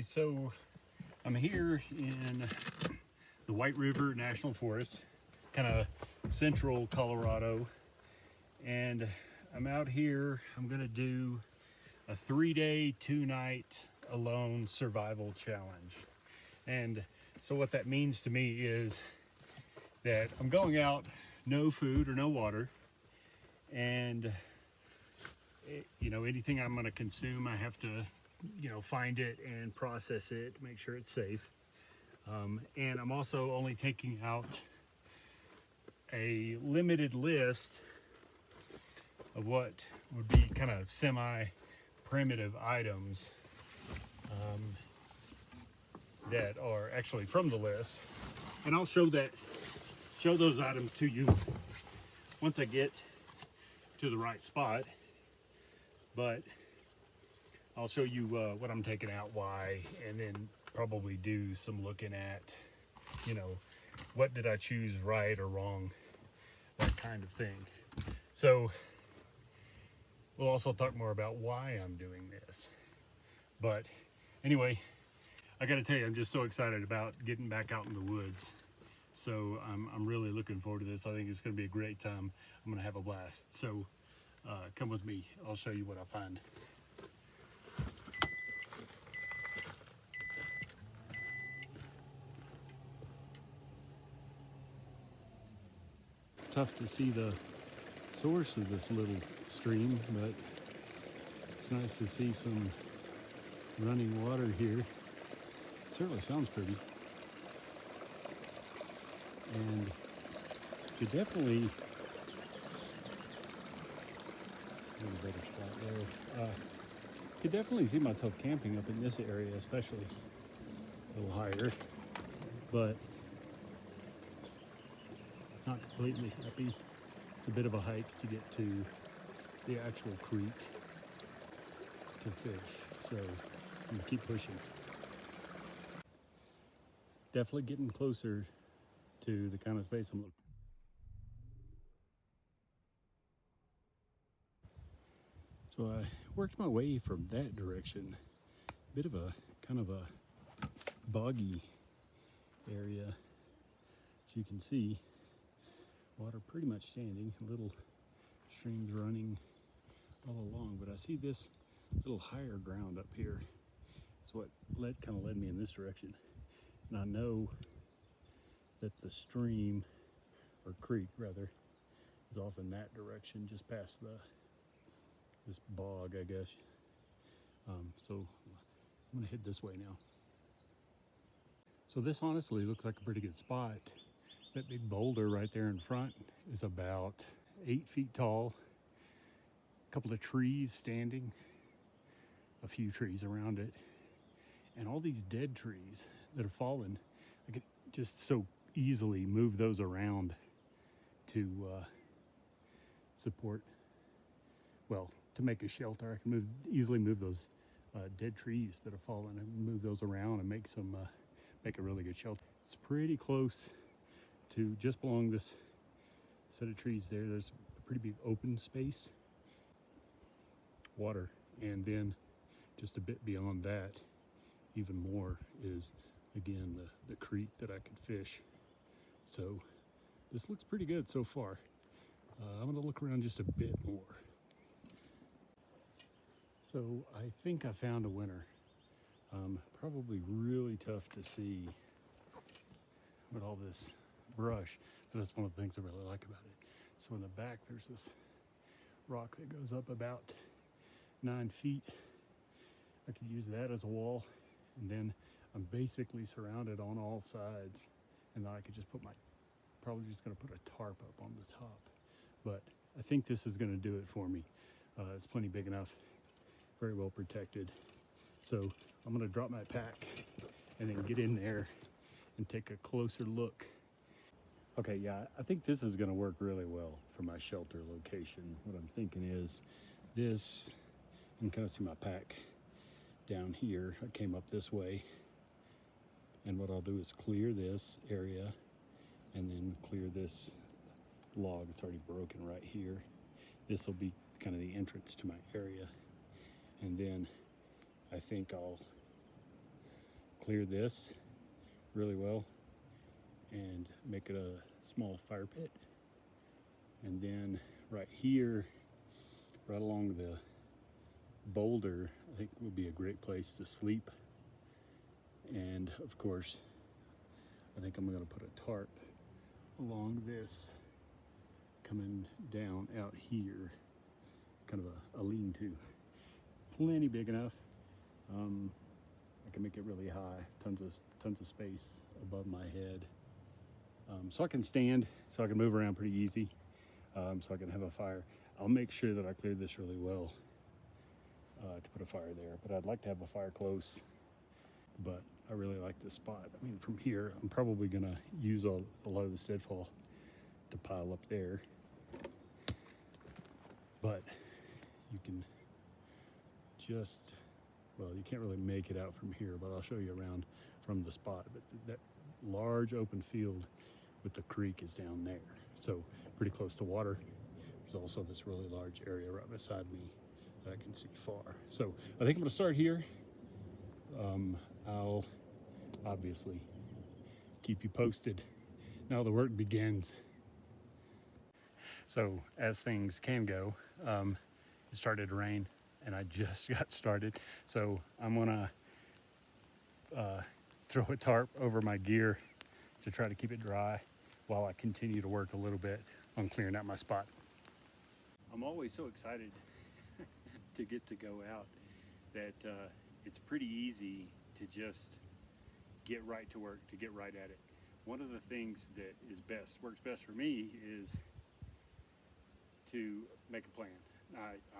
So I'm here in the White River National Forest, kind of central Colorado, and I'm out here. I'm gonna do a 3-day, 2-night alone survival challenge. And so what that means to me is that I'm going out, no food or no water, and anything I'm gonna consume, I have to find it and process it to make sure it's safe. And I'm also only taking out a limited list of what would be kind of semi-primitive items that are actually from the list. And I'll show those items to you once I get to the right spot. But I'll show you what I'm taking out, why, and then probably do some looking at, what did I choose right or wrong, that kind of thing. So we'll also talk more about why I'm doing this. But anyway, I got to tell you, I'm just so excited about getting back out in the woods. So I'm really looking forward to this. I think it's going to be a great time. I'm going to have a blast. So come with me. I'll show you what I find. Tough to see the source of this little stream, but it's nice to see some running water here. Certainly sounds pretty. And you definitely a better spot there. Could definitely see myself camping up in this area, especially a little higher, but not completely happy. It's a bit of a hike to get to the actual creek to fish, so I'm gonna keep pushing. Definitely getting closer to the kind of space I'm looking. So I worked my way from that direction. A bit of a kind of a boggy area. As you can see, water pretty much standing, little streams running all along, but I see this little higher ground up here. It's what kind of led me in this direction. And I know that the stream, or creek rather, is off in that direction, just past this bog, I guess. So I'm gonna head this way now. So this honestly looks like a pretty good spot. That big boulder right there in front is about 8 feet tall. A couple of trees standing, a few trees around it, and all these dead trees that have fallen. I could just so easily move those around to support, well, to make a shelter. I can easily move those dead trees that have fallen and move those around and make a really good shelter. It's pretty close to just along this set of trees there. There's a pretty big open space, water, and then just a bit beyond that, even more, is again the creek that I could fish. So this looks pretty good so far. I'm gonna look around just a bit more. So I think I found a winner. Probably really tough to see with all this brush, but that's one of the things I really like about it. So in the back there's this rock that goes up about 9 feet. I could use that as a wall, and then I'm basically surrounded on all sides, and then I could just probably just gonna put a tarp up on the top. But I think this is gonna do it for me. It's plenty big enough, very well protected. So I'm gonna drop my pack and then get in there and take a closer look. Okay, yeah, I think this is gonna work really well for my shelter location. What I'm thinking is this, you can kind of see my pack down here. I came up this way, and what I'll do is clear this area and then clear this log. It's already broken right here. This will be kind of the entrance to my area, and then I think I'll clear this really well and make it a small fire pit. And then right here, right along the boulder, I think would be a great place to sleep. And of course, I think I'm gonna put a tarp along this, coming down out here, kind of a lean-to. Plenty big enough. I can make it really high, tons of space above my head. So I can stand, so I can move around pretty easy, so I can have a fire. I'll make sure that I clear this really well to put a fire there, but I'd like to have a fire close. But I really like this spot. I mean, from here, I'm probably gonna use a lot of this deadfall to pile up there. But you can just, well, you can't really make it out from here, but I'll show you around from the spot. But that large open field with the creek is down there. So pretty close to water. There's also this really large area right beside me that I can see far. So I think I'm gonna start here. I'll obviously keep you posted. Now the work begins. So as things can go, it started to rain and I just got started. So I'm gonna throw a tarp over my gear to try to keep it dry while I continue to work a little bit on clearing out my spot. I'm always so excited to get to go out that it's pretty easy to just get right to work, to get right at it. One of the things that works best for me is to make a plan.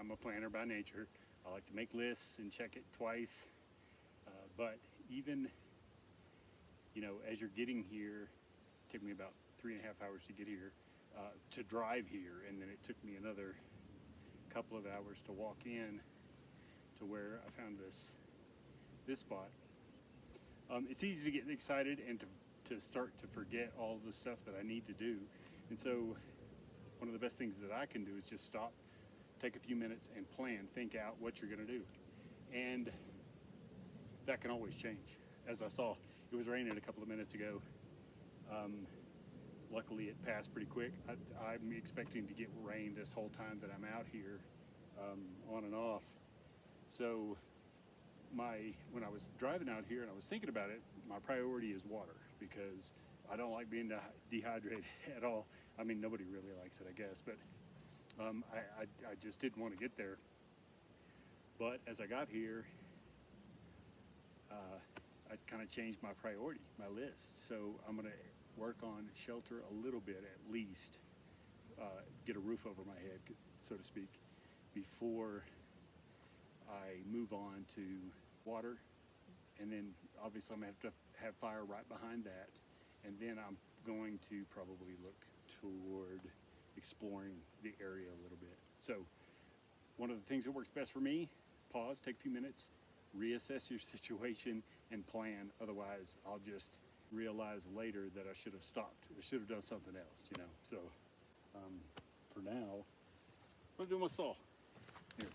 I'm a planner by nature. I like to make lists and check it twice. But even, as you're getting here, it took me about 3.5 hours to get here, to drive here, and then it took me another couple of hours to walk in to where I found this spot. It's easy to get excited and to start to forget all the stuff that I need to do. And so one of the best things that I can do is just stop, take a few minutes and plan, think out what you're gonna do. And that can always change. As I saw, it was raining a couple of minutes ago. Luckily it passed pretty quick. I'm expecting to get rain this whole time that I'm out here, on and off. So when I was driving out here and I was thinking about it, my priority is water, because I don't like being dehydrated at all. I mean, nobody really likes it, I guess, but I just didn't want to get there. But as I got here, I kind of changed my priority, my list. So I'm gonna work on shelter a little bit at least, get a roof over my head, so to speak, before I move on to water. And then obviously I'm gonna have to have fire right behind that. And then I'm going to probably look toward exploring the area a little bit. So one of the things that works best for me, pause, take a few minutes, reassess your situation and plan. Otherwise I'll just realize later that I should have stopped or should have done something else, So for now, I'm gonna do my saw. Here.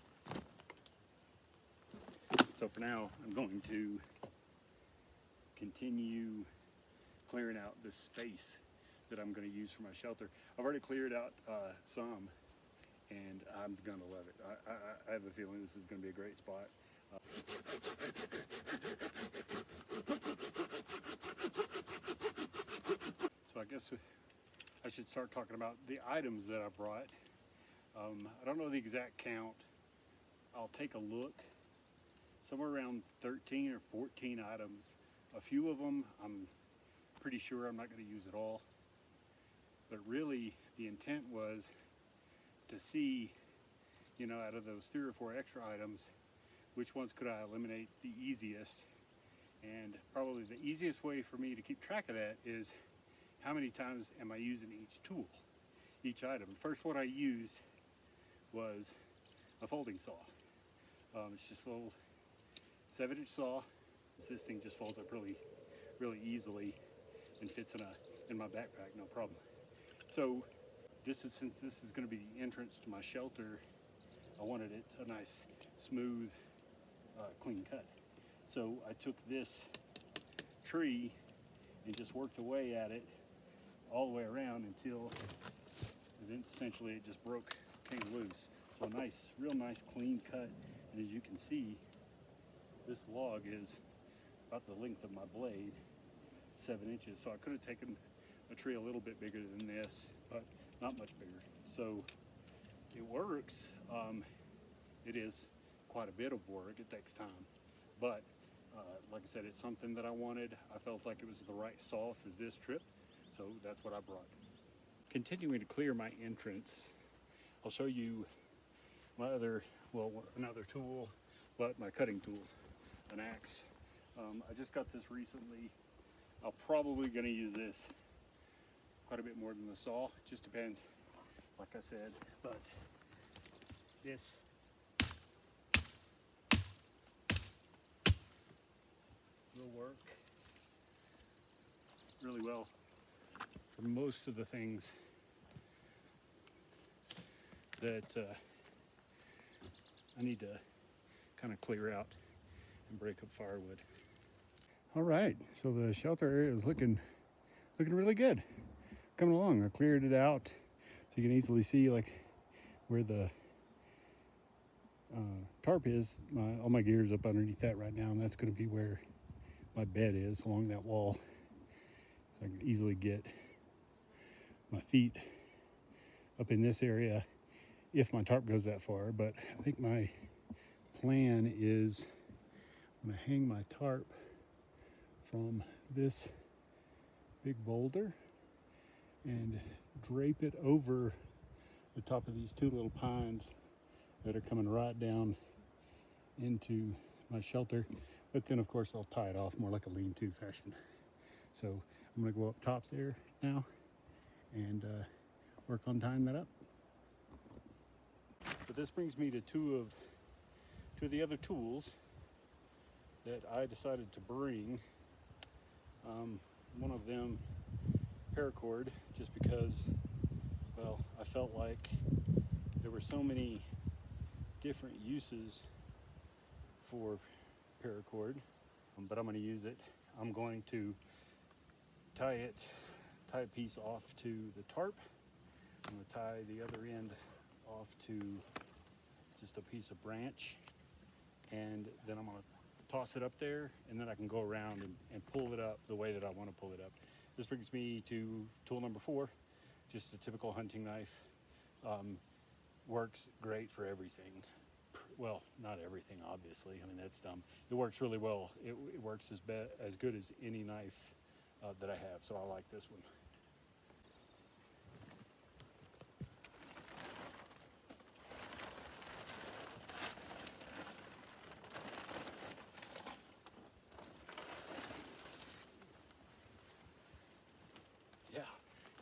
So for now, I'm going to continue clearing out this space that I'm going to use for my shelter. I've already cleared out some, and I'm going to love it. I have a feeling this is going to be a great spot. So I guess I should start talking about the items that I brought. I don't know the exact count. I'll take a look. Somewhere around 13 or 14 items. A few of them I'm pretty sure I'm not going to use at all. But really the intent was to see, out of those 3 or 4 extra items, which ones could I eliminate the easiest. And probably the easiest way for me to keep track of that is how many times am I using each tool, each item. The first one I used was a folding saw. It's just a little 7-inch saw. This thing just folds up really easily and fits in my backpack, no problem. So since this is going to be the entrance to my shelter, I wanted it a nice, smooth, clean cut. So I took this tree and just worked away at it all the way around until essentially it just came loose. So a nice, real nice clean cut. And as you can see, this log is about the length of my blade, 7 inches. So I could have taken a tree a little bit bigger than this, but not much bigger. So it works. It is quite a bit of work. It takes time, but like I said, it's something that I wanted. I felt like it was the right saw for this trip, so that's what I brought. Continuing to clear my entrance, I'll show you my another tool, but my cutting tool, an axe. I just got this recently. I'm probably going to use this quite a bit more than the saw. It just depends, like I said, but this will work really well for most of the things that I need to kind of clear out and break up firewood. All right, so the shelter area is looking really good. Coming along, I cleared it out so you can easily see like where the tarp is. All my gear is up underneath that right now, and that's going to be where my bed is, along that wall, so I can easily get my feet up in this area if my tarp goes that far. But I think my plan is I'm going to hang my tarp from this big boulder and drape it over the top of these 2 little pines that are coming right down into my shelter. But then of course I'll tie it off more like a lean-to fashion. So I'm going to go up top there now and work on tying that up. But this brings me to two of the other tools that I decided to bring. One of them, paracord, just because, well, I felt like there were so many different uses for paracord, but I'm going to use it. I'm going to tie a piece off to the tarp. I'm going to tie the other end off to just a piece of branch, and then I'm going to toss it up there, and then I can go around and pull it up the way that I want to pull it up. This brings me to tool number 4, just a typical hunting knife. Works great for everything. Well, not everything, obviously. I mean, that's dumb. It works really well. It works as good as any knife that I have, so I like this one.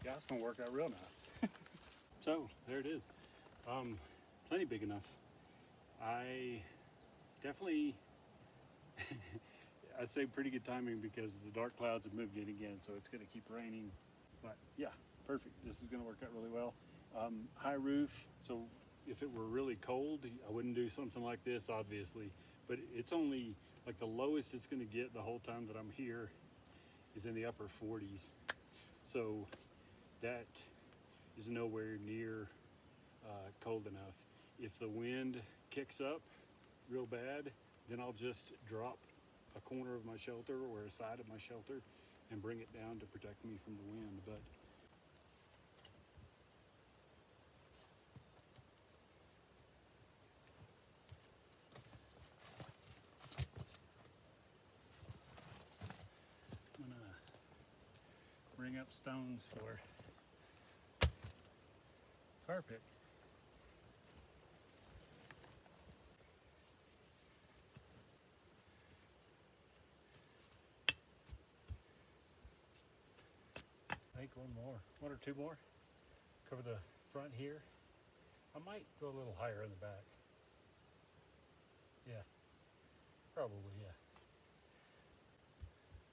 Yeah, it's gonna work out real nice. So there it is. Plenty big enough. I definitely, I'd say pretty good timing because the dark clouds have moved in again, so it's gonna keep raining. But yeah, perfect. This is gonna work out really well. High roof, so if it were really cold, I wouldn't do something like this, obviously. But it's only like the lowest it's gonna get the whole time that I'm here is in the upper 40s. So that is nowhere near cold enough. If the wind kicks up real bad, then I'll just drop a corner of my shelter or a side of my shelter and bring it down to protect me from the wind. But I'm gonna bring up stones for fire pit. I think one or two more. Cover the front here. I might go a little higher in the back. Yeah, probably, yeah.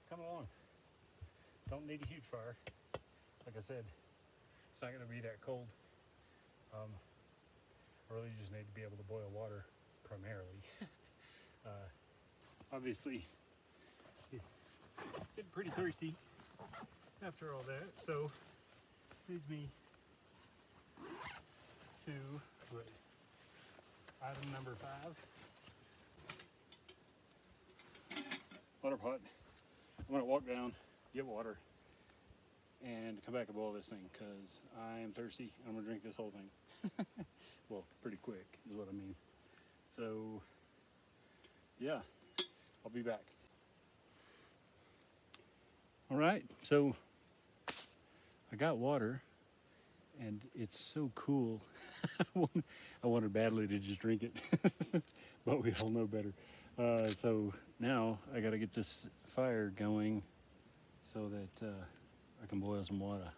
Come along. Don't need a huge fire. Like I said, it's not gonna be that cold. I really just need to be able to boil water primarily. Obviously, getting pretty thirsty after all that, so leads me to what, item number 5. Water pot. I'm gonna walk down, get water, and come back and boil this thing because I am thirsty. I'm gonna drink this whole thing. Well, pretty quick is what I mean. So, yeah, I'll be back. All right, so I got water, and it's so cool. I wanted badly to just drink it, but we all know better. So now I got to get this fire going so that I can boil some water.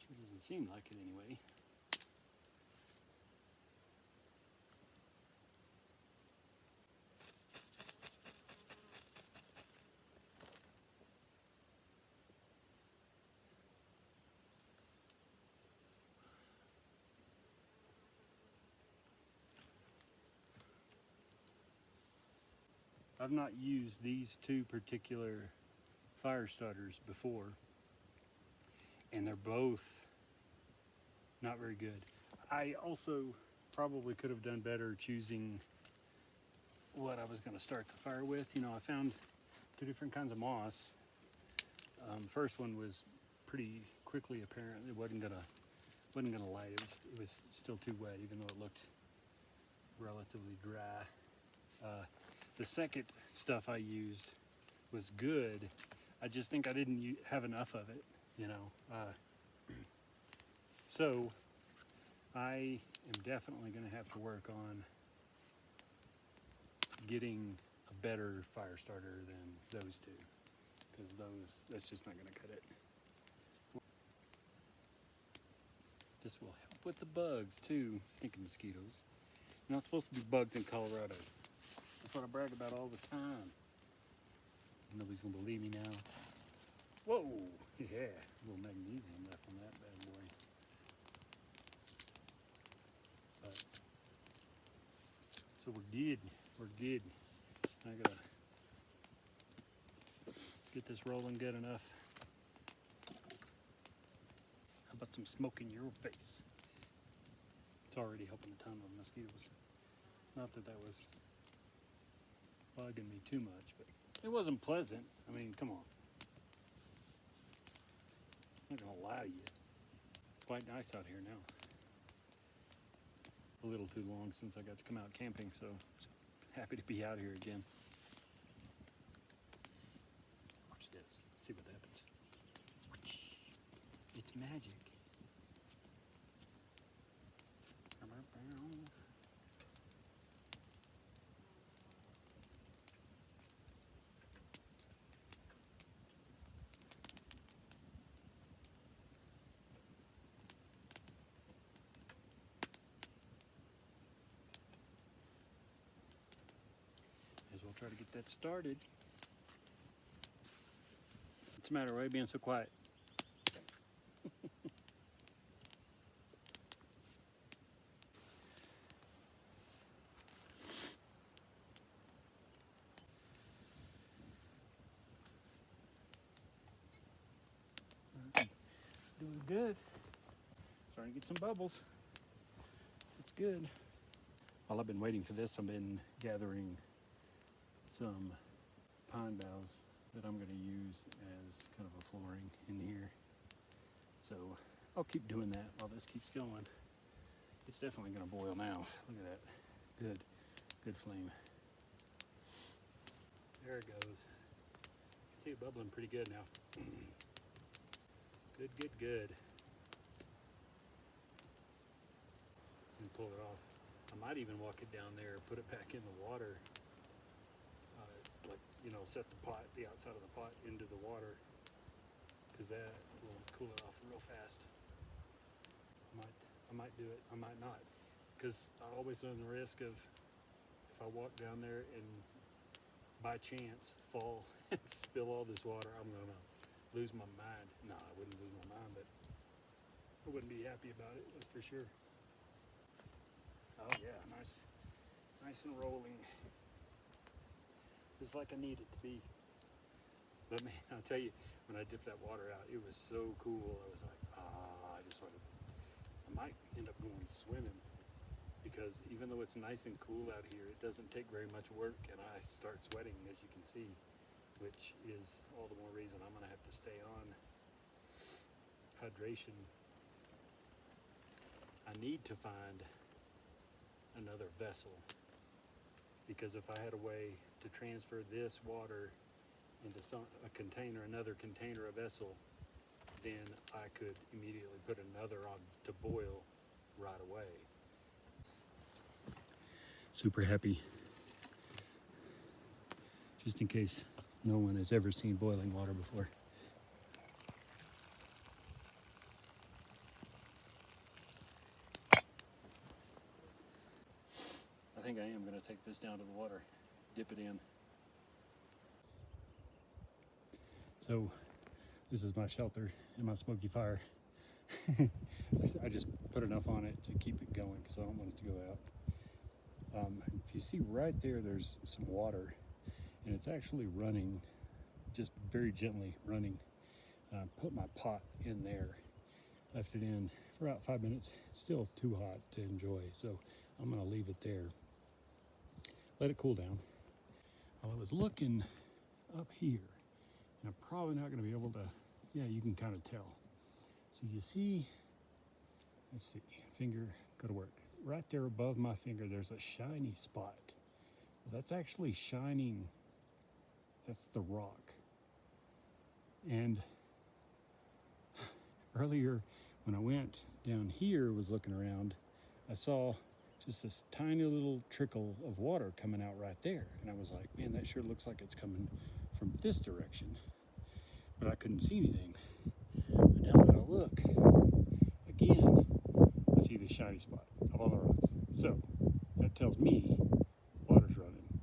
Sure doesn't seem like it anyway. I've not used these two particular fire starters before, and they're both not very good. I also probably could have done better choosing what I was going to start the fire with. You know, I found 2 different kinds of moss. First one was pretty quickly apparent. It wasn't gonna light. It was still too wet, even though it looked relatively dry. The second stuff I used was good. I just think I didn't have enough of it, you know. So I am definitely going to have to work on getting a better fire starter than those two, because that's just not going to cut it. This will help with the bugs too, stinking mosquitoes. You're not supposed to be bugs in Colorado. That's what I brag about all the time. Nobody's gonna believe me now. Whoa, yeah, a little magnesium left on that bad boy. But, so we're good. I gotta get this rolling good enough. How about some smoke in your face? It's already helping a ton of mosquitoes. Not that that was bugging me too much, but it wasn't pleasant. I mean, come on. I'm not gonna lie to you. It's quite nice out here now. A little too long since I got to come out camping, so happy to be out here again. Watch this. See what happens. It's magic. We'll try to get that started. What's the matter? Why are you being so quiet? Doing good. Starting to get some bubbles. That's good. While I've been waiting for this, I've been gathering some pine boughs that I'm going to use as kind of a flooring in here. So I'll keep doing that while this keeps going. It's definitely going to boil now. Look at that. Good flame. There it goes. See it bubbling pretty good now. Good. And pull it off. I might even walk it down there, put it back in the water. Like, you know, set the outside of the pot into the water, because that will cool it off real fast. I might do it, I might not. Because I always run the risk of if I walk down there and by chance fall and spill all this water, I'm gonna lose my mind. No, I wouldn't lose my mind, but I wouldn't be happy about it, that's for sure. Oh yeah, nice and rolling. Just like I need it to be. But man, I'll tell you, when I dipped that water out, it was so cool. I was like, I just wanted, I might end up going swimming, because even though it's nice and cool out here, it doesn't take very much work, and I start sweating, as you can see, which is all the more reason I'm gonna have to stay on hydration. I need to find another vessel, because if I had a way to transfer this water into a container, another container, a vessel, then I could immediately put another on to boil right away. Super happy. Just in case no one has ever seen boiling water before. I think I am going to take this down to the water, dip it in. So this is my shelter and my smoky fire. I just put enough on it to keep it going because I don't want it to go out. If you see right there, there's some water, and it's actually running, just very gently running. Put my pot in there, left it in for about 5 minutes. It's still too hot to enjoy, so I'm gonna leave it there. Let it cool down. While I was looking up here, and I'm probably not gonna be able to, yeah, you can kind of tell. So you see, let's see, finger, go to work. Right there above my finger, there's a shiny spot. That's actually shining, that's the rock. And earlier when I went down here, was looking around, I saw just this tiny little trickle of water coming out right there. And I was like, man, that sure looks like it's coming from this direction. But I couldn't see anything. But now that I look, again, I see this shiny spot of all the rocks. So that tells me water's running,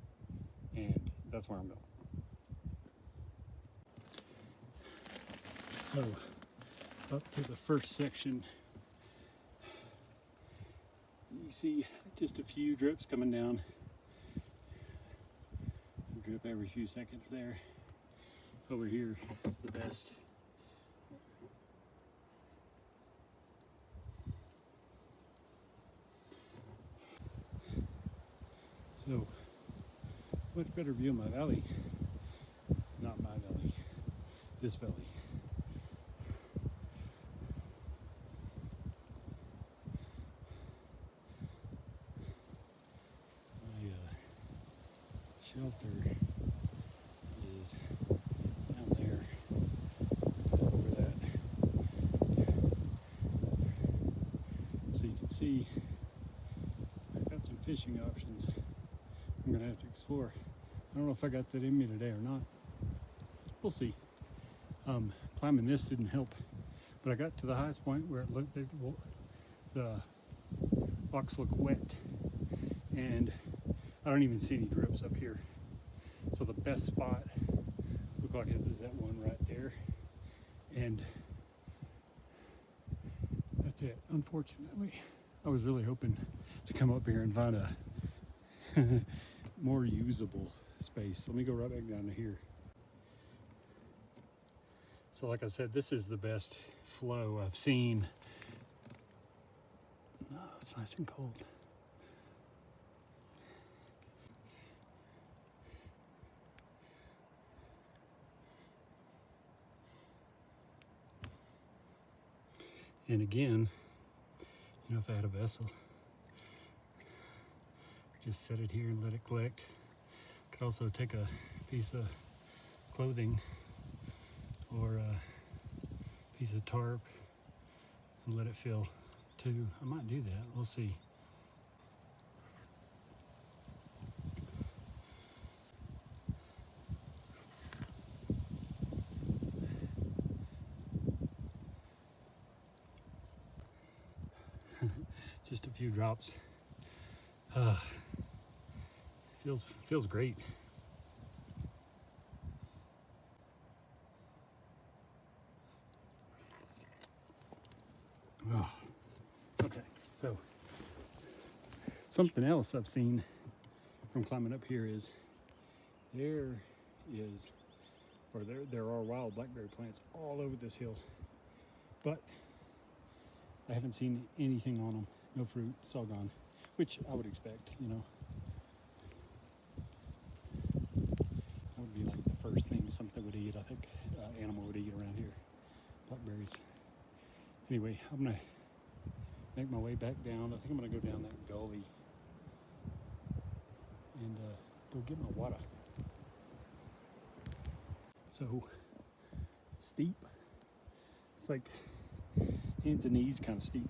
and that's where I'm going. So up to the first section, you see just a few drips coming down. A drip every few seconds there. Over here is the best. So, much better view of my valley. Not my valley, this valley. My shelter is down there, over that. So you can see I've got some fishing options I'm gonna have to explore. I don't know if I got that in me today or not. We'll see. Climbing this didn't help, but I got to the highest point where it looked, the rocks look wet, and I don't even see any drips up here. So the best spot looked like it was that one right there, and that's it. Unfortunately, I was really hoping to come up here and find a more usable space. Let me go right back down to here. So like I said, this is the best flow I've seen. Oh, it's nice and cold. And again, you know, if I had a vessel, just set it here and let it collect. Could also take a piece of clothing or a piece of tarp and let it fill too. I might do that, we'll see. Just a few drops. Feels great. Oh, okay, so something else I've seen from climbing up here is there are wild blackberry plants all over this hill, but I haven't seen anything on them. No fruit, it's all gone, which I would expect, you know. That would be like the first thing something would eat, I think, animal would eat around here, blackberries. Anyway, I'm gonna make my way back down. I think I'm gonna go down that gully and go get my water. So steep. It's like hands and knees kind of steep.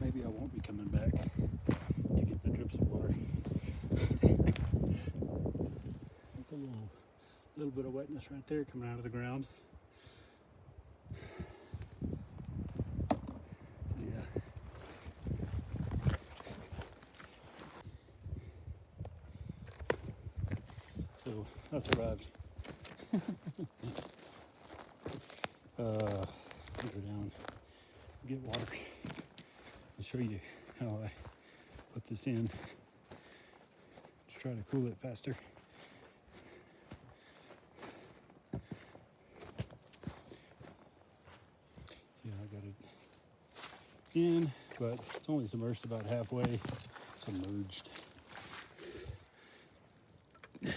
Maybe I won't be coming back to get the drips of water. There's a little bit of wetness right there coming out of the ground. Yeah. So I survived. Go down, get water. I'll show you how I put this in to try to cool it faster. See, I got it in, but it's only submerged about halfway. Submerged. Yeah.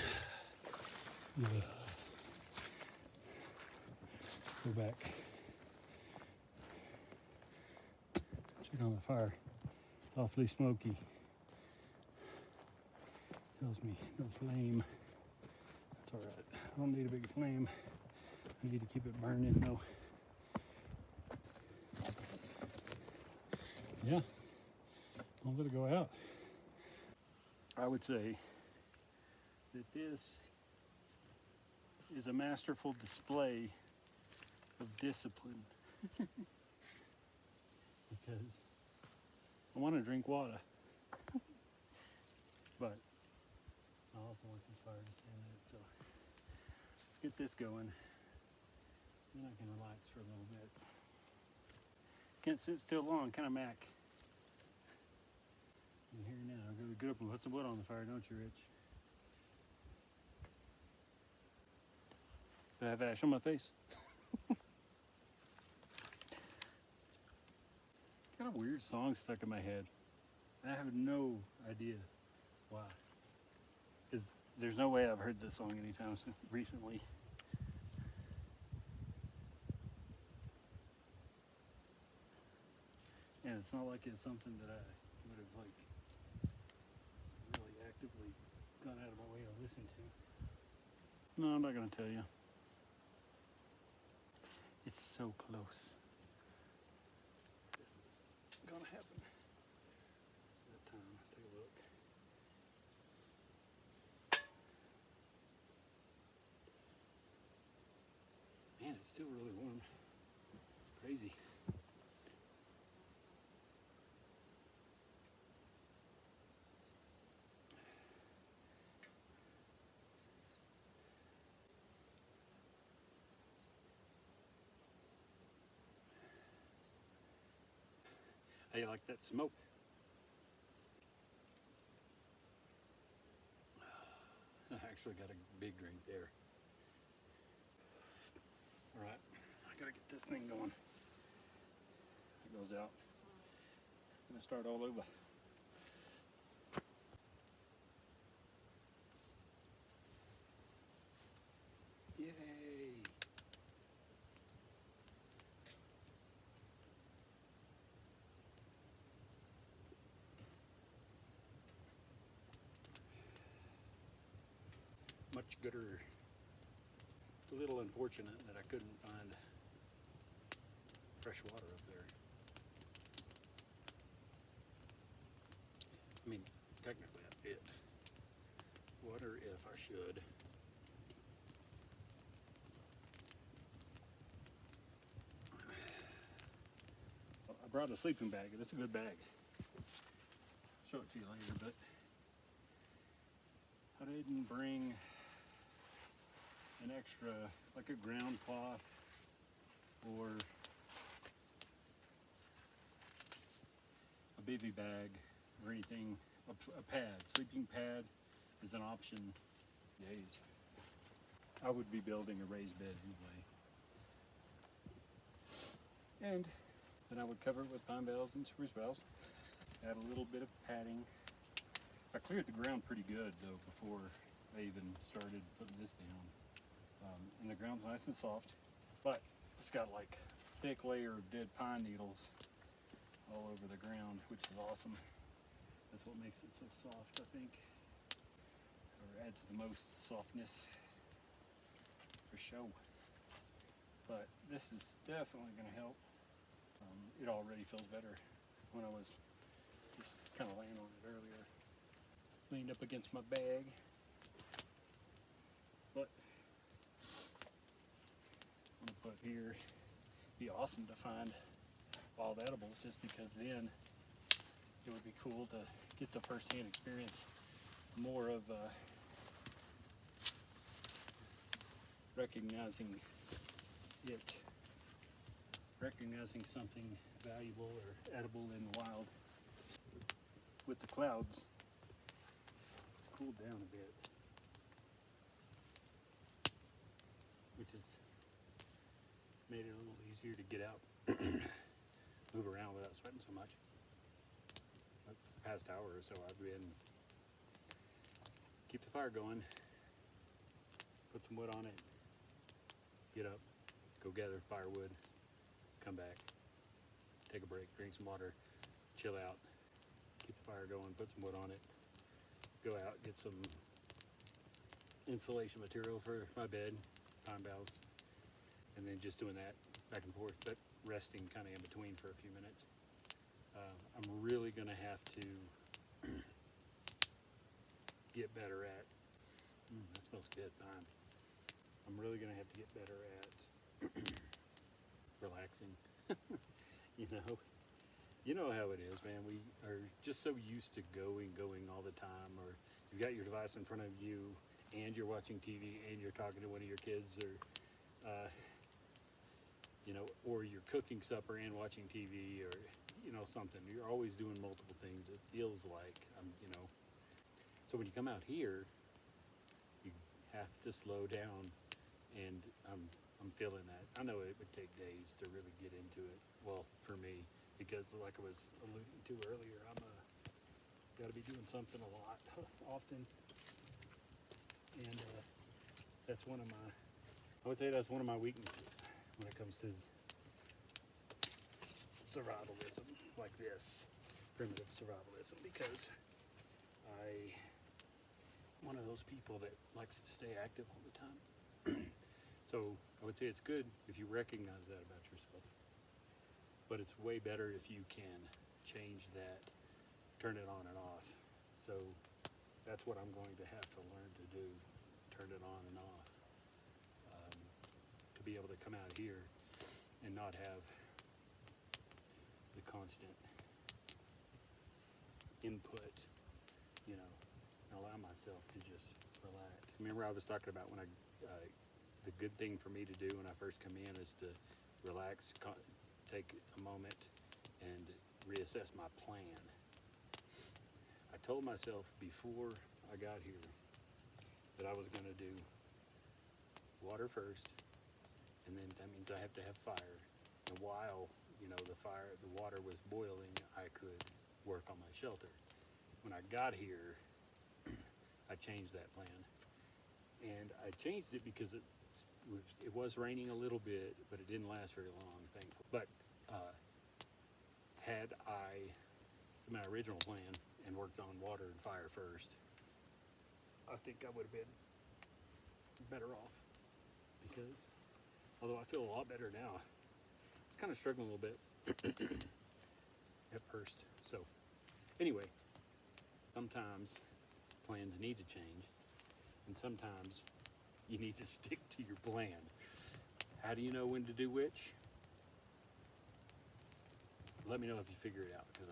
Go back. Check on the fire. It's awfully smoky. Tells me no flame. That's alright. I don't need a big flame. I need to keep it burning though. Yeah. Don't let it go out. I would say that this is a masterful display of discipline. Because I want to drink water, but I also want this fire to stay lit. So let's get this going, then I can relax for a little bit. Can't sit still long, kind of mac. You're here now. Go get up and put some wood on the fire, don't you, Rich? Do I have ash on my face? Got a weird song stuck in my head. I have no idea why. Because there's no way I've heard this song anytime recently. And it's not like it's something that I would have like really actively gone out of my way to listen to. No, I'm not gonna tell you. It's so close. This is gonna happen. It's that time. Take a look. Man, it's still really warm. Crazy. How you like that smoke? I actually got a big drink there. All right, I gotta get this thing going. It goes out. I'm gonna start all over. Yay! Much gooder. A little unfortunate that I couldn't find fresh water up there. I mean, technically I did. Wonder if I should. brought a sleeping bag. It's a good bag. I'll show it to you later, but I didn't bring an extra, like a ground cloth or a bivy bag or anything. A pad, sleeping pad is an option. Days. I would be building a raised bed anyway. And then I would cover it with pine boughs and spruce boughs. Add a little bit of padding. I cleared the ground pretty good though before I even started putting this down. And the ground's nice and soft, but it's got like thick layer of dead pine needles all over the ground, which is awesome. That's what makes it so soft, I think, or adds the most softness for show. But this is definitely going to help. It already feels better. When I was just kind of laying on it earlier, leaned up against my bag. But I'm gonna put here, be awesome to find wild edibles, just because then it would be cool to get the first-hand experience more of recognizing it, recognizing something valuable or edible in the wild. With the clouds, it's cooled down a bit, which has made it a little easier to get out, move around without sweating so much. But for the past hour or so, I've been keep the fire going, put some wood on it, get up, go gather firewood, come back, take a break, drink some water, chill out, keep the fire going, put some wood on it, go out, get some insulation material for my bed, pine boughs, and then just doing that back and forth, but resting kind of in between for a few minutes. I'm really going to have to get better at, that smells good, pine. I'm really going to have to get better at relaxing. You know how it is, man. We are just so used to going all the time, or you've got your device in front of you and you're watching TV and you're talking to one of your kids, or or you're cooking supper and watching TV, or something. You're always doing multiple things, it feels like. So when you come out here, you have to slow down, and I'm feeling that. I know it would take days to really get into it. Well, for me, because like I was alluding to earlier, I'm got to be doing something a lot, often, and that's one of my. I would say that's one of my weaknesses when it comes to survivalism like this, primitive survivalism, because I'm one of those people that likes to stay active all the time. So I would say it's good if you recognize that about yourself, but it's way better if you can change that, turn it on and off. So that's what I'm going to have to learn to do, turn it on and off, to be able to come out here and not have the constant input, and allow myself to just relax. Remember I was talking about when the good thing for me to do when I first come in is to relax, take a moment, and reassess my plan. I told myself before I got here that I was going to do water first, and then that means I have to have fire. And while the water was boiling, I could work on my shelter. When I got here, I changed that plan, and I changed it because it was raining a little bit, but it didn't last very long, thankfully. But had I my original plan and worked on water and fire first, I think I would have been better off, because although I feel a lot better now, I was kind of struggling a little bit at first. So anyway, sometimes plans need to change, and sometimes you need to stick to your plan. How do you know when to do which? let me know if you figure it out, because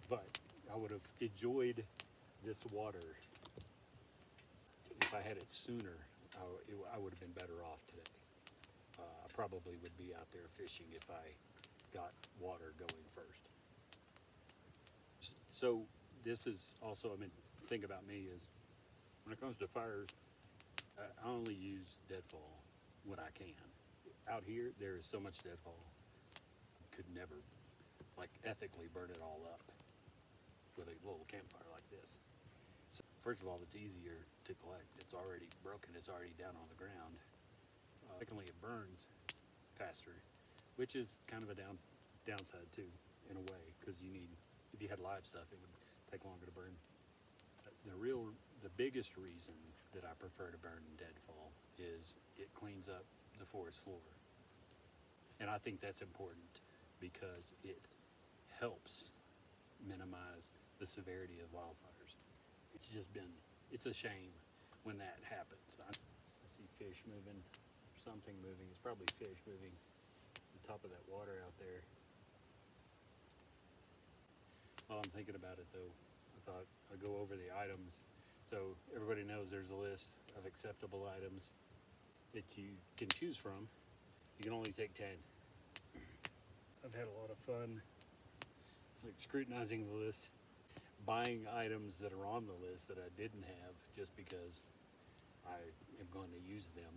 but I would have enjoyed this water if I had it sooner. I would have been better off today. I probably would be out there fishing if I got water going first. So this is also, I mean, the thing about me is when it comes to fires, I only use deadfall when I can. Out here, there is so much deadfall. Could never, like, ethically burn it all up with a little campfire like this. So, first of all, it's easier to collect. It's already broken. It's already down on the ground. Secondly, it burns faster, which is kind of a downside too, in a way, because you need, if you had live stuff, it would take longer to burn. The biggest reason that I prefer to burn in deadfall is it cleans up the forest floor. And I think that's important because it helps minimize the severity of wildfires. It's a shame when that happens. I see fish moving, something moving. It's probably fish moving on top of that water out there. While I'm thinking about it though, I thought I'd go over the items. So everybody knows there's a list of acceptable items that you can choose from. You can only take 10. I've had a lot of fun like scrutinizing the list, buying items that are on the list that I didn't have just because I am going to use them.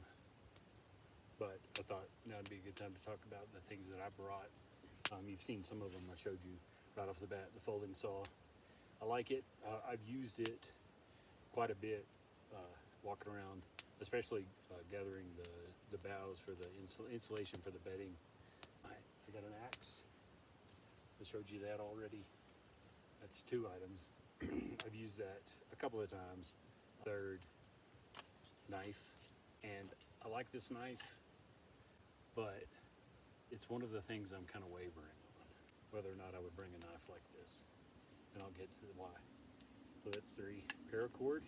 But I thought now would be a good time to talk about the things that I brought. You've seen some of them. I showed you right off the bat, the folding saw. I like it. I've used it quite a bit walking around, especially gathering the boughs for the insulation for the bedding. I got an axe. I showed you that already. That's 2 items. I've used that a couple of times. Third, knife. And I like this knife, but it's one of the things I'm kind of wavering on, whether or not I would bring a knife like this. And I'll get to why. So that's 3. Paracord,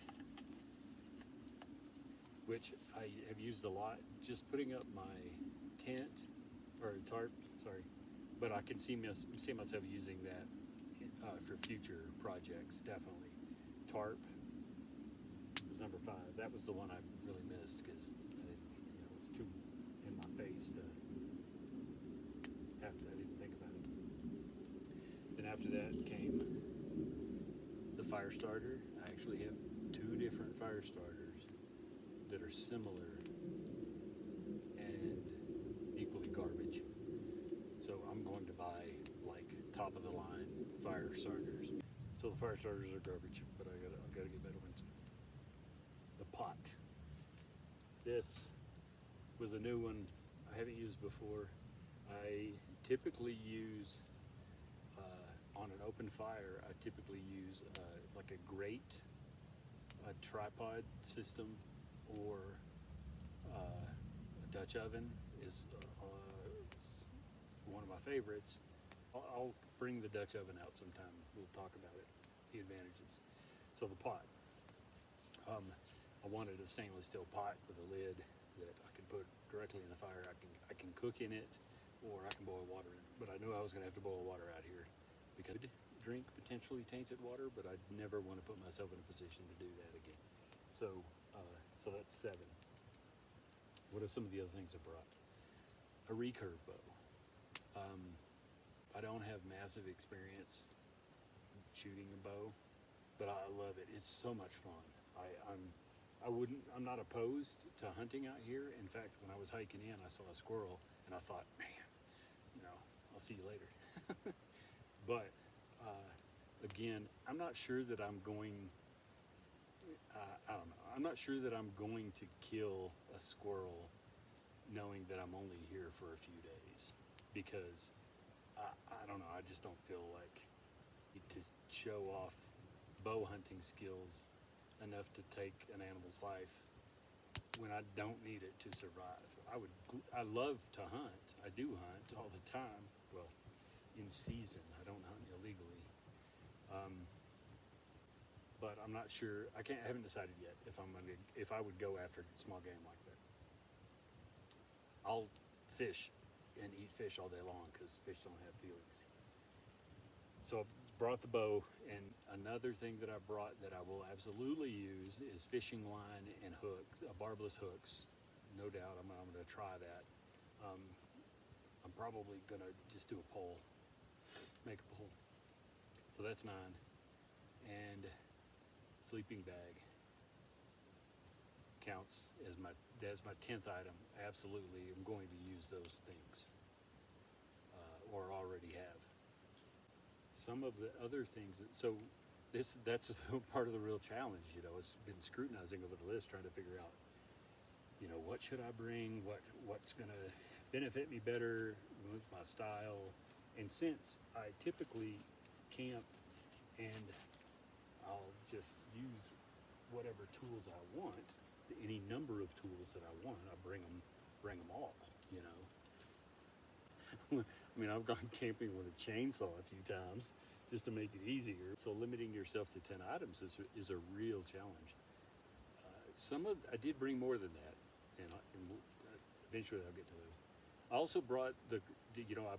which I have used a lot, just putting up my tent, or tarp, sorry. But I can see myself using that for future projects, definitely. Tarp is number 5. That was the one I really missed because it was too in my face to have to, I didn't think about it. Then after that came the fire starter. I actually have 2 different fire starters that are similar and equally garbage. So I'm going to buy like top of the line fire starters. So the fire starters are garbage, but I've got to get better ones. The pot. This was a new one I haven't used before. I typically use on an open fire. I typically use like a grate, a tripod system, or a Dutch oven is one of my favorites. I'll bring the Dutch oven out sometime. We'll talk about it, the advantages. So the pot. I wanted a stainless steel pot with a lid that I could put directly in the fire. I can cook in it, or I can boil water in it. But I knew I was going to have to boil water out here because I could drink potentially tainted water, but I'd never want to put myself in a position to do that again. So that's 7. What are some of the other things I brought? A recurve bow. I don't have massive experience shooting a bow, but I love it. It's so much fun. I'm not opposed to hunting out here. In fact, when I was hiking in, I saw a squirrel and I thought, man, I'll see you later. But again, I'm not sure that I'm going. I don't know. I'm not sure that I'm going to kill a squirrel knowing that I'm only here for a few days, because I don't know. I just don't feel like to show off bow hunting skills enough to take an animal's life when I don't need it to survive. I love to hunt. I do hunt all the time. Well, in season. I don't hunt illegally. But I'm not sure. I haven't decided yet if I would go after small game like that. I'll fish and eat fish all day long because fish don't have feelings. So I brought the bow, and another thing that I brought that I will absolutely use is fishing line and hook, barbless hooks. No doubt I'm going to try that. I'm probably going to just do a pole, make a pole. So that's 9. And sleeping bag counts as my 10th item. Absolutely, I'm going to use those things, or already have. Some of the other things, so that's part of the real challenge. You know, it's been scrutinizing over the list, trying to figure out, you know, what should I bring, what's going to benefit me better with my style. And since I typically camp and I'll just use whatever tools I want, any number of tools that I want, I bring them all, you know. I mean, I've gone camping with a chainsaw a few times just to make it easier. So limiting yourself to 10 items is a real challenge. I did bring more than that, and eventually I'll get to those. I also brought I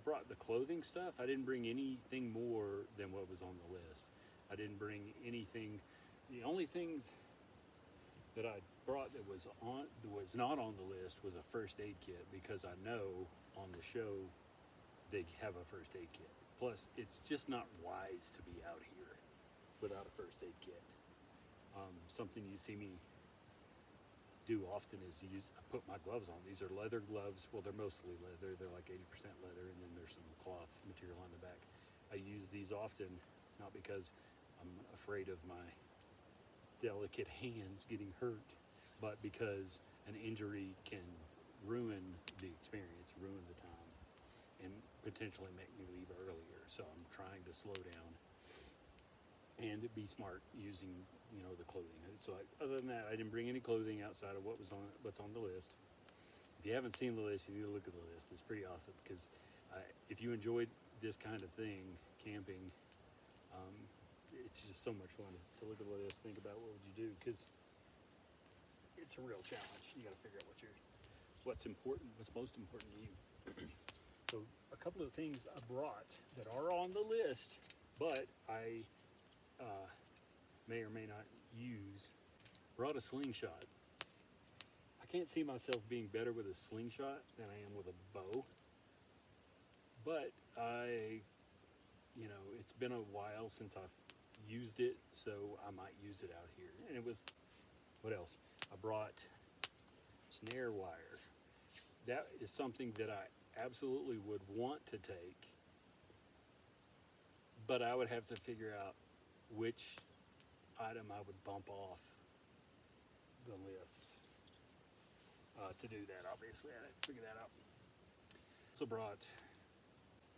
brought the clothing stuff. I didn't bring anything more than what was on the list. I didn't bring anything. The only things that I brought that was not on the list was a first aid kit, because I know on the show they have a first aid kit. Plus, it's just not wise to be out here without a first aid kit. Something you see me do often is I put my gloves on. These are leather gloves. Well, they're mostly leather. They're like 80% leather, and then there's some cloth material on the back. I use these often, not because I'm afraid of my delicate hands getting hurt, but because an injury can ruin the experience, ruin the time, and potentially make me leave earlier. So I'm trying to slow down and be smart using, you know, the clothing. So other than that, I didn't bring any clothing outside of what's on the list. If you haven't seen the list, you need to look at the list. It's pretty awesome, because if you enjoyed this kind of thing, camping, it's just so much fun to look at the list, think about what would you do, because it's a real challenge. You got to figure out what's important, what's most important to you. So a couple of things I brought that are on the list, but I may or may not use. Brought a slingshot. I can't see myself being better with a slingshot than I am with a bow, but it's been a while since I've used it, so I might use it out here. And it was, what else? I brought snare wire. That is something that I absolutely would want to take, but I would have to figure out which item I would bump off the list to do that. Obviously, I had to figure that out. Also brought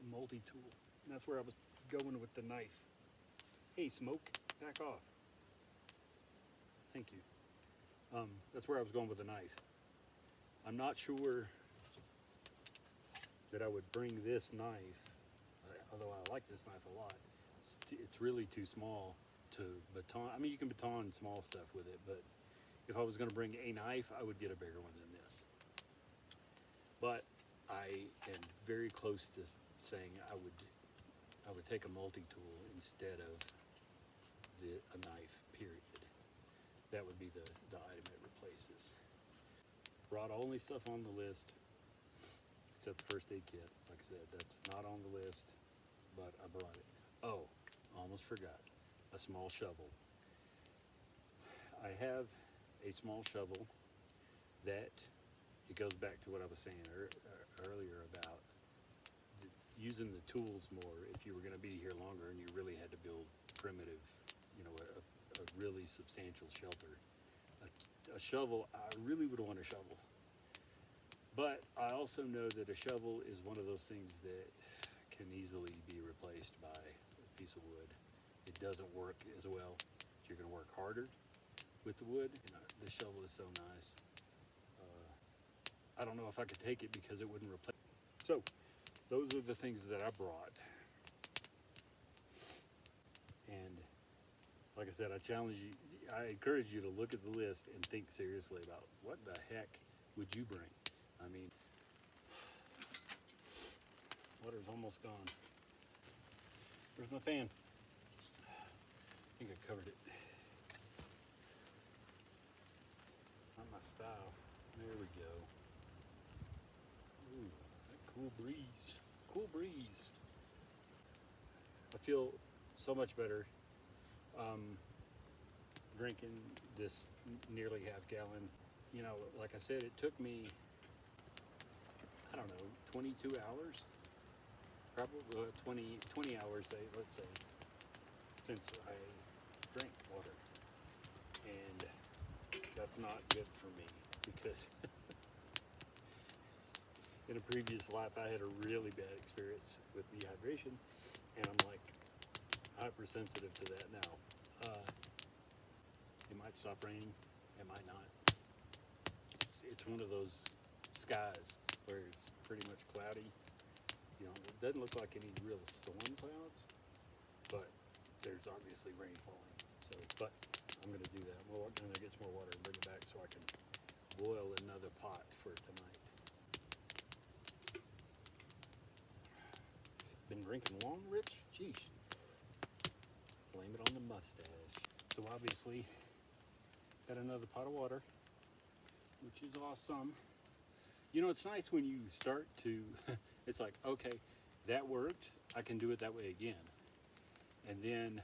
a multi-tool. And that's where I was going with the knife. Hey, Smoke, back off. Thank you. That's where I was going with the knife. I'm not sure that I would bring this knife, although I like this knife a lot. It's really too small to baton. I mean, you can baton small stuff with it, but if I was going to bring a knife, I would get a bigger one than this. But I am very close to saying I would take a multi-tool instead of a knife, period. That would be the item it replaces. Brought only stuff on the list except the first aid kit. Like I said, that's not on the list, but I brought it. Oh, almost forgot. A small shovel. I have a small shovel that, it goes back to what I was saying earlier about using the tools more if you were going to be here longer and you really had to build primitive, a really substantial shelter. A shovel, I really would want a shovel. But I also know that a shovel is one of those things that can easily be replaced by a piece of wood. It doesn't work as well. You're going to work harder with the wood. The shovel is so nice. I don't know if I could take it because it wouldn't replace. So those are the things that I brought. And like I said, I encourage you to look at the list and think seriously about what the heck would you bring. I mean, Water's almost gone. Where's my fan? I think I covered it. Not my style. There we go. Ooh, that cool breeze. Cool breeze. I feel so much better drinking this nearly half gallon. You know, like I said, it took me, I don't know, 22 hours? Probably 20 hours, let's say, since I drank water. And that's not good for me because in a previous life I had a really bad experience with dehydration, and I'm like hypersensitive to that now. It might stop raining, it might not. It's one of those skies where it's pretty much cloudy. You know, it doesn't look like any real storm clouds, but there's obviously rain falling. So, but I'm going to do that. Well, I'm going to get some more water and bring it back so I can boil another pot for tonight. Been drinking long, Rich? Jeez. Blame it on the mustache. So obviously, got another pot of water, which is awesome. You know, it's nice when you start to, it's like, okay, that worked. I can do it that way again. And then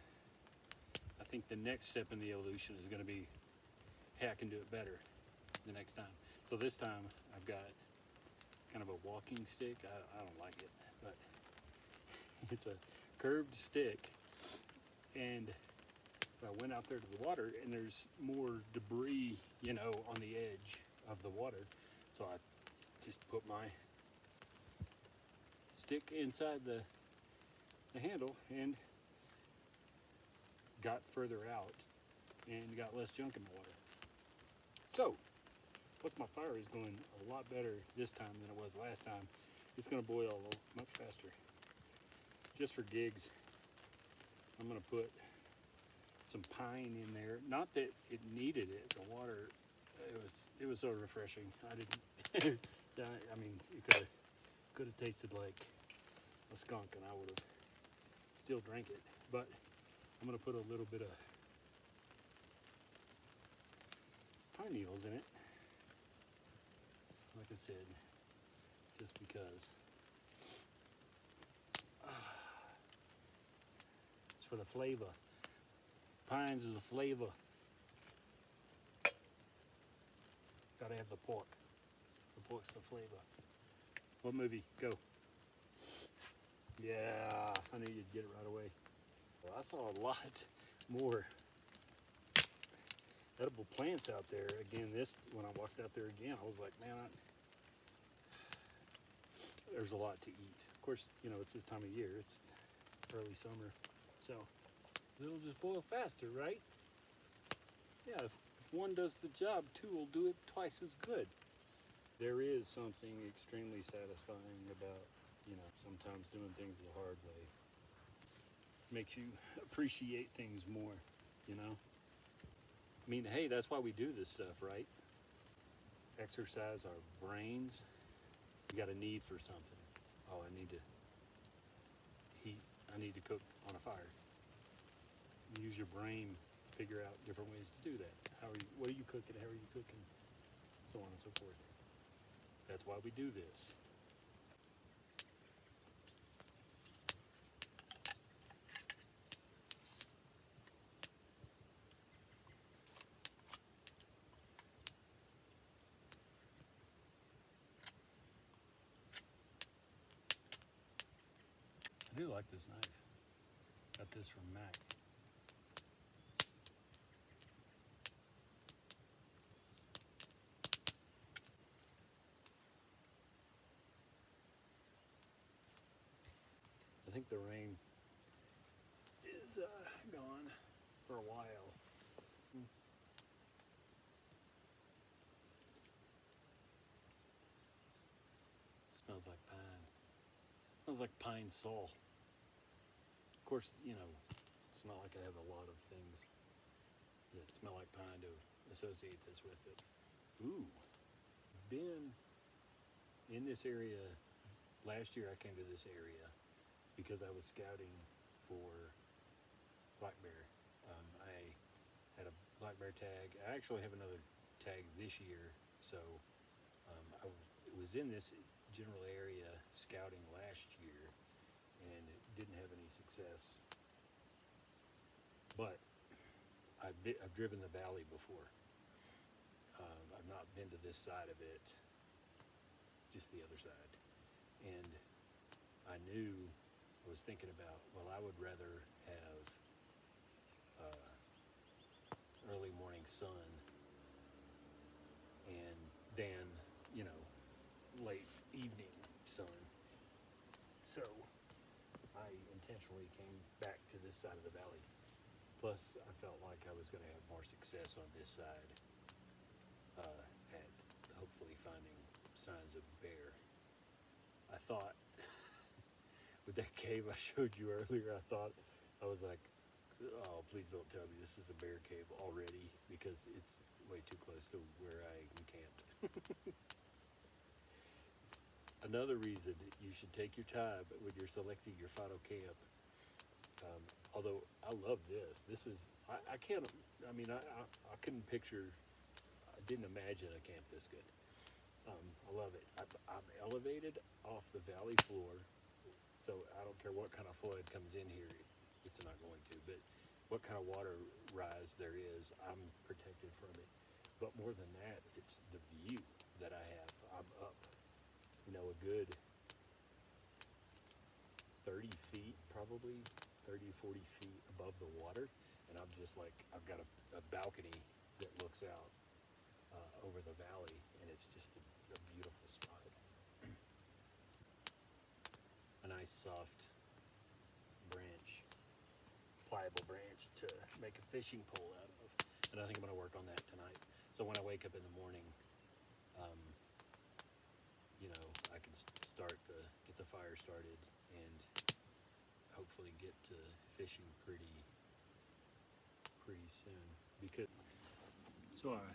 I think the next step in the evolution is going to be, hey, I can do it better the next time. So this time I've got kind of a walking stick. I don't like it, but it's a curved stick. And I went out there to the water and there's more debris, you know, on the edge of the water. So I just put my stick inside the handle and got further out and got less junk in the water. So, plus my fire is going a lot better this time than it was last time. It's going to boil much faster. Just for gigs, I'm going to put some pine in there. Not that it needed it. The water, it was so refreshing. I didn't. I mean, it could have tasted like a skunk, and I would have still drank it. But I'm gonna put a little bit of pine needles in it. Like I said, just because. It's for the flavor. Pines is a flavor. Gotta have the pork. The pork's the flavor. What movie? Go. Yeah, I knew you'd get it right away. Well, I saw a lot more edible plants out there. Again, when I walked out there again, I was like, man, there's a lot to eat. Of course, you know, it's this time of year. It's early summer. So it'll just boil faster, right? Yeah, if one does the job, two will do it twice as good. There is something extremely satisfying about, you know, sometimes doing things the hard way. Makes you appreciate things more, you know? I mean, hey, that's why we do this stuff, right? Exercise our brains. You got a need for something. Oh, I need to heat. I need to cook on a fire. Use your brain, figure out different ways to do that. What are you cooking? How are you cooking? So on and so forth. That's why we do this. I do like this knife. Got this from Mac. I think the rain is gone for a while. Smells like pine. Smells like pine sol. Of course, you know, it's not like I have a lot of things that smell like pine to associate this with it. Ooh, been in this area last year I came to this area because I was scouting for black bear. I had a black bear tag. I actually have another tag this year, so I was in this general area scouting last year and didn't have any success. But I've driven the valley before. I've not been to this side of it, just the other side. And I knew, I was thinking about, well, I would rather have early morning sun and then, you know, late evening sun. So I intentionally came back to this side of the valley. Plus, I felt like I was going to have more success on this side at hopefully finding signs of bear. I thought, with that cave I showed you earlier, I was like, oh, please don't tell me this is a bear cave already, because it's way too close to where I encamped. Another reason you should take your time when you're selecting your final camp. Although I love this. This is, I can't, I mean, I couldn't picture, I didn't imagine a camp this good. I love it. I'm elevated off the valley floor, so I don't care what kind of flood comes in here, it's not going to, but what kind of water rise there is, I'm protected from it. But more than that, it's the view that I have. I'm up, you know, a good 30 feet, probably 30, 40 feet above the water, and I'm just like, I've got a balcony that looks out over the valley, and it's just a beautiful spot. A nice soft branch, pliable branch to make a fishing pole out of, and I think I'm going to work on that tonight. So when I wake up in the morning, you know, I can get the fire started and hopefully get to fishing pretty soon. Because so I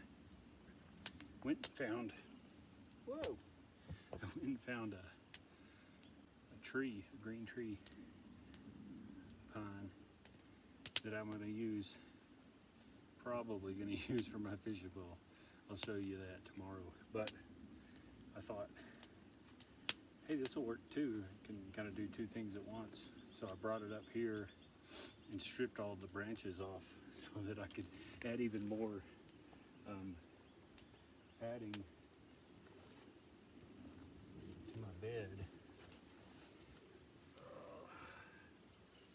went and found, I went and found a tree, a green tree, pine, that I'm going to use, probably going to use for my fishing pole. I'll show you that tomorrow. But I thought, hey, this will work too. I can kind of do two things at once. So I brought it up here and stripped all the branches off so that I could add even more padding to my bed.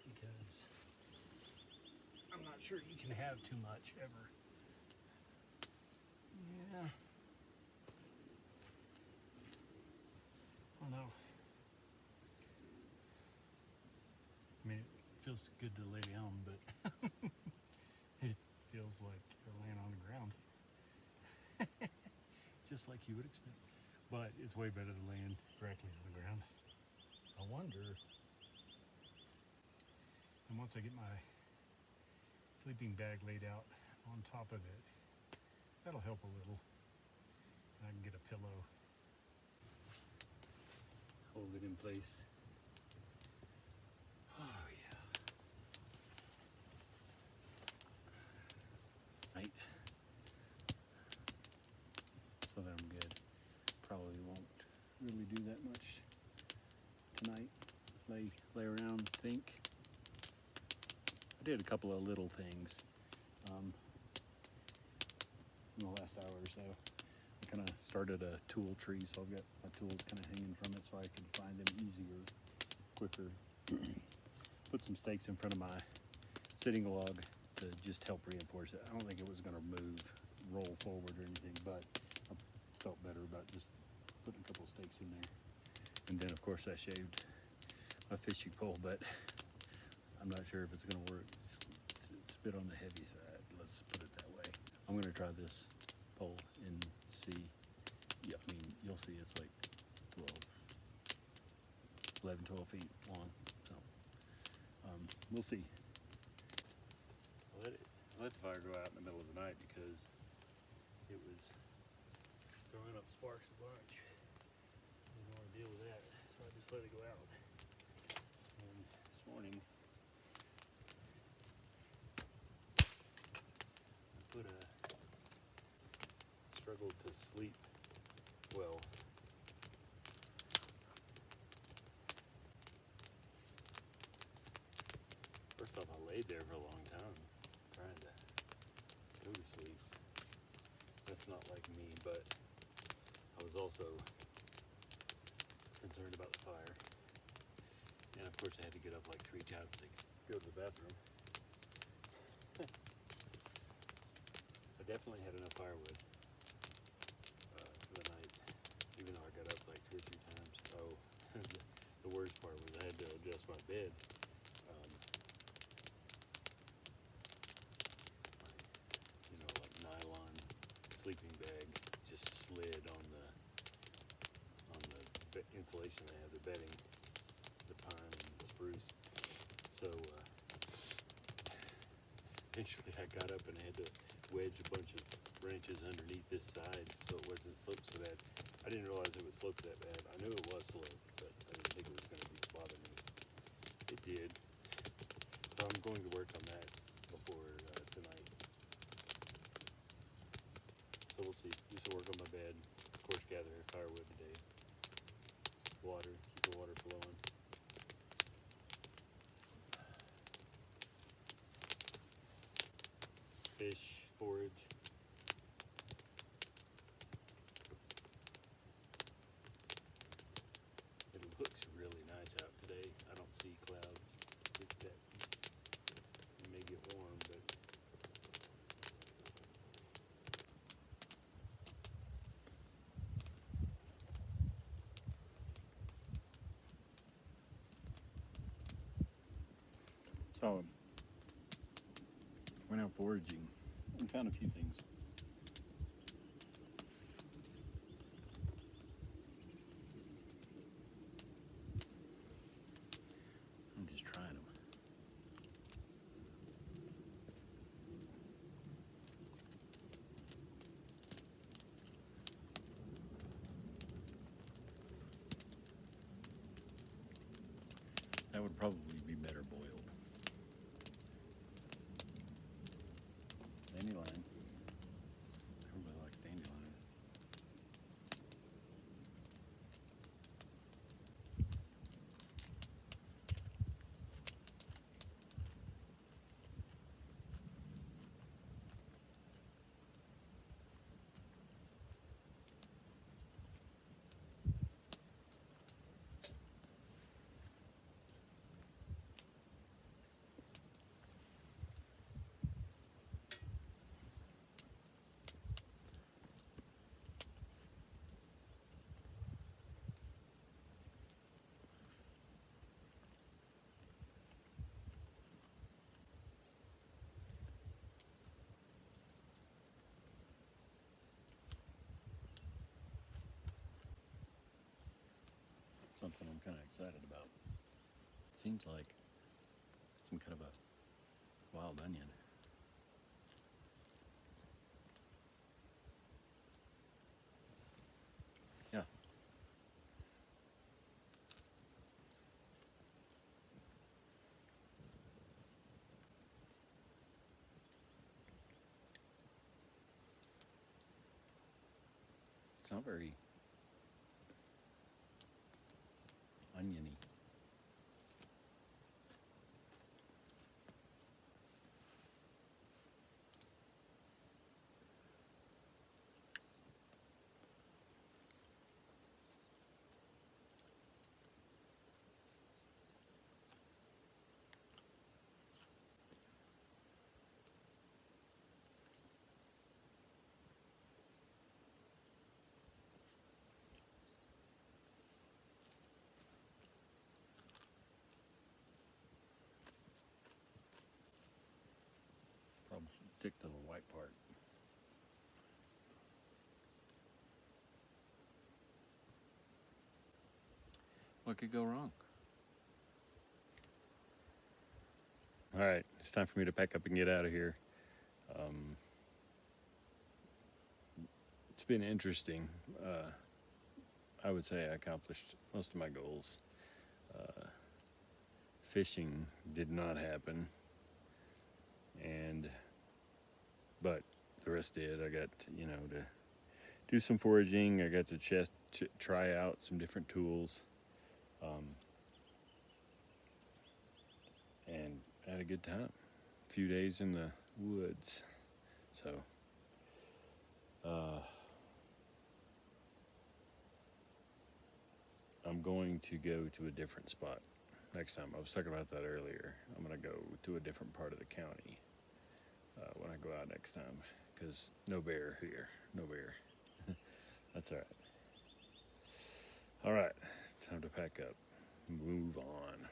Because I'm not sure you can have too much ever. Yeah. I don't know. I mean, it feels good to lay down, but it feels like you're laying on the ground. Just like you would expect. But it's way better than laying directly on the ground. I wonder, and once I get my sleeping bag laid out on top of it, that'll help a little. And I can get a pillow, hold it in place. Oh yeah. Right. So that I'm good. Probably won't really do that much tonight. Lay around, think. I did a couple of little things in the last hour or so. I kind of started a tool tree, so I've got my tools kind of hanging from it so I can find them easier, quicker. Put some stakes in front of my sitting log to just help reinforce it. I don't think it was going to roll forward or anything, but I felt better about just putting a couple of stakes in there. And then of course I shaved my fishing pole, but I'm not sure if it's going to work. It's a bit on the heavy side, let's put it that way. I'm going to try this pole and see. Yeah, I mean, you'll see it's like 11, 12 feet long. So we'll see. I let the fire go out in the middle of the night because it was throwing up sparks a bunch. Didn't want to deal with that. So so I just let it go out. And this morning, struggled to sleep well. First off, I laid there for a long time trying to go to sleep. That's not like me, but I was also concerned about the fire. And of course I had to get up like 3 times to go to the bathroom. I definitely had enough firewood for the night, even though I got up like 2 or 3 times. Oh, the worst part was I had to adjust my bed. Like nylon sleeping bag just slid on the insulation they had, the bedding, the pine and the spruce. So eventually I got up and I had to wedge a bunch of branches underneath this side so it wasn't sloped so bad. I didn't realize it was sloped that bad. I knew it was sloped, but I didn't think it was going to be bothering me. It did. So I'm going to work on that before tonight. So we'll see. Do some work on my bed. Of course, gather firewood today. Water. Keep the water flowing. Fish, forage. It looks really nice out today. I don't see clouds. It may get warm, but so went out foraging and found a few things. I'm just trying them. That would probably be better boiled. Dandelion. Everybody likes dandelion. Something I'm kind of excited about. It seems like some kind of a wild onion. Yeah. It's not very oniony. Probably should stick to the white part. What could go wrong? All right, it's time for me to pack up and get out of here. It's been interesting. I would say I accomplished most of my goals. Fishing did not happen, but the rest did. I got to do some foraging. I got to try out some different tools, and had a good time. A few days in the woods. So I'm going to go to a different spot next time. I was talking about that earlier. I'm going to go to a different part of the county when I go out next time, because no bear here. No bear. That's all right. All right, time to pack up. Move on.